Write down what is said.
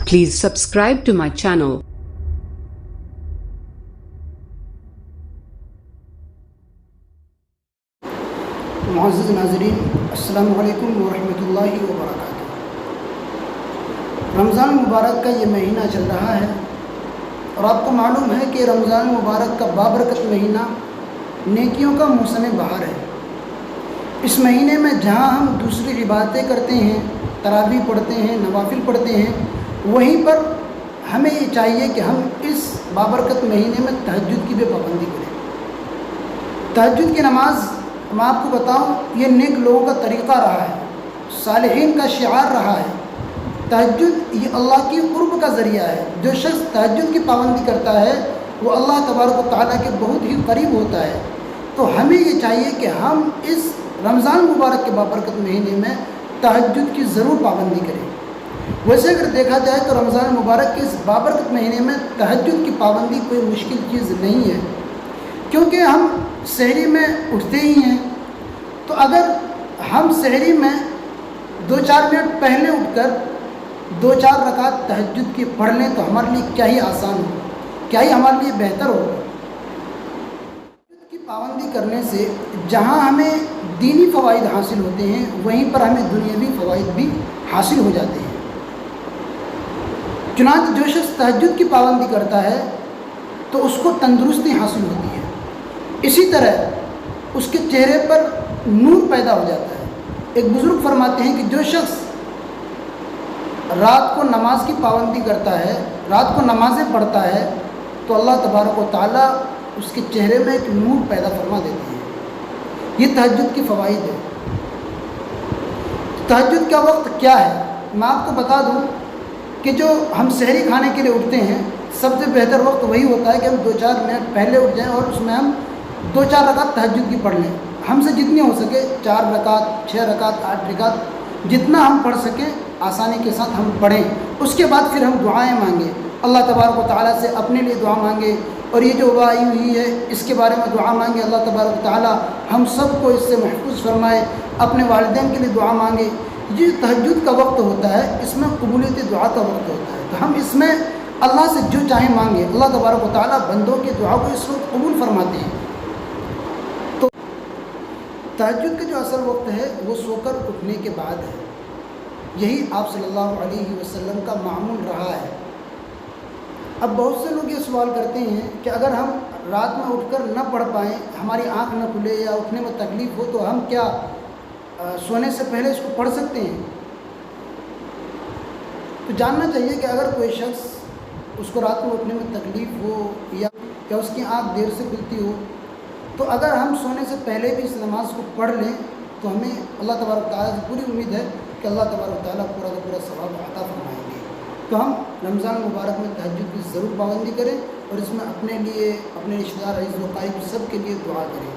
Please subscribe to my channel. معزز ناظرین، السلام علیکم ورحمۃ اللہ وبرکاتہ۔ رمضان مبارک کا یہ مہینہ چل رہا ہے اور آپ کو معلوم ہے کہ رمضان مبارک کا بابرکت مہینہ نیکیوں کا موسم بہار ہے۔ اس مہینے میں جہاں ہم دوسری عبادتیں کرتے ہیں، تراویح پڑھتے ہیں، نوافل پڑھتے ہیں، وہیں پر ہمیں یہ چاہیے کہ ہم اس بابرکت مہینے میں تہجد کی بھی پابندی کریں۔ تہجد کی نماز میں آپ کو بتاؤں، یہ نیک لوگوں کا طریقہ رہا ہے، صالحین کا شعار رہا ہے۔ تہجد یہ اللہ کی قرب کا ذریعہ ہے۔ جو شخص تہجد کی پابندی کرتا ہے وہ اللہ تبارک و تعالیٰ کے بہت ہی قریب ہوتا ہے۔ تو ہمیں یہ چاہیے کہ ہم اس رمضان مبارک کے بابرکت مہینے میں تہجد کی ضرور پابندی کریں۔ ویسے اگر دیکھا جائے تو رمضان مبارک کے اس بابرکت مہینے میں تہجد کی پابندی کوئی مشکل چیز نہیں ہے، کیونکہ ہم سحری میں اٹھتے ہی ہیں۔ تو اگر ہم سحری میں 2-4 منٹ پہلے اٹھ کر 2-4 رکعت تہجد کی پڑھ لیں تو ہمارے لیے کیا ہی آسان ہو، کیا ہی ہمارے لیے بہتر ہو۔ تہجد کی پابندی کرنے سے جہاں ہمیں دینی فوائد حاصل ہوتے ہیں، وہیں پر ہمیں دنیاوی فوائد بھی حاصل ہو جاتے ہیں۔ چنانچہ جو شخص تہجد کی پابندی کرتا ہے تو اس کو تندرستی حاصل ہوتی ہے، اسی طرح اس کے چہرے پر نور پیدا ہو جاتا ہے۔ ایک بزرگ فرماتے ہیں کہ جو شخص رات کو نماز کی پابندی کرتا ہے، رات کو نمازیں پڑھتا ہے، تو اللہ تبارک و تعالیٰ اس کے چہرے میں ایک نور پیدا فرما دیتے ہیں۔ یہ تہجد کی فوائد ہے۔ تہجد کا وقت کیا ہے؟ میں آپ کو بتا دوں کہ جو ہم سحری کھانے کے لیے اٹھتے ہیں، سب سے بہتر وقت وہی ہوتا ہے کہ ہم 2-4 منٹ پہلے اٹھ جائیں اور اس میں ہم 2-4 رکعت تہجد کی پڑھ لیں۔ ہم سے جتنی ہو سکے 4 رکعت، 6 رکعت، 8 رکعت، جتنا ہم پڑھ سکیں آسانی کے ساتھ ہم پڑھیں۔ اس کے بعد پھر ہم دعائیں مانگیں، اللہ تبارک و تعالیٰ سے اپنے لیے دعا مانگیں، اور یہ جو وبا آئی ہوئی ہے اس کے بارے میں دعا مانگیں، اللہ تبارک و تعالیٰ ہم سب کو اس سے محفوظ فرمائے، اپنے والدین کے لیے دعا مانگے۔ یہ تہجد کا وقت ہوتا ہے، اس میں قبولیت دعا کا وقت ہوتا ہے، تو ہم اس میں اللہ سے جو چاہیں مانگے، اللہ تبارک و تعالیٰ بندوں کی دعا کو اس وقت قبول فرماتے ہیں۔ تو تہجد کا جو اصل وقت ہے وہ سو کر اٹھنے کے بعد ہے۔ یہی آپ صلی اللہ علیہ وسلم کا معمول رہا ہے۔ اب بہت سے لوگ یہ سوال کرتے ہیں کہ اگر ہم رات میں اٹھ کر نہ پڑھ پائیں، ہماری آنکھ نہ کھلے یا اٹھنے میں تکلیف ہو، تو ہم کیا سونے سے پہلے اس کو پڑھ سکتے ہیں؟ تو جاننا چاہیے کہ اگر کوئی شخص اس کو رات میں اٹھنے میں تکلیف ہو یا اس کی آنکھ دیر سے کھلتی ہو، تو اگر ہم سونے سے پہلے بھی اس نماز کو پڑھ لیں تو ہمیں اللہ تبارک و تعالیٰ سے پوری امید ہے کہ اللہ تبارک و تعالیٰ پورا کا پورا ثواب عطا فرمائیں گے۔ تو ہم رمضان مبارک میں تہجد کی ضرور پابندی کریں اور اس میں اپنے لیے، اپنے رشتہ دار، عزیز و قریب سب کے لیے دعا کریں۔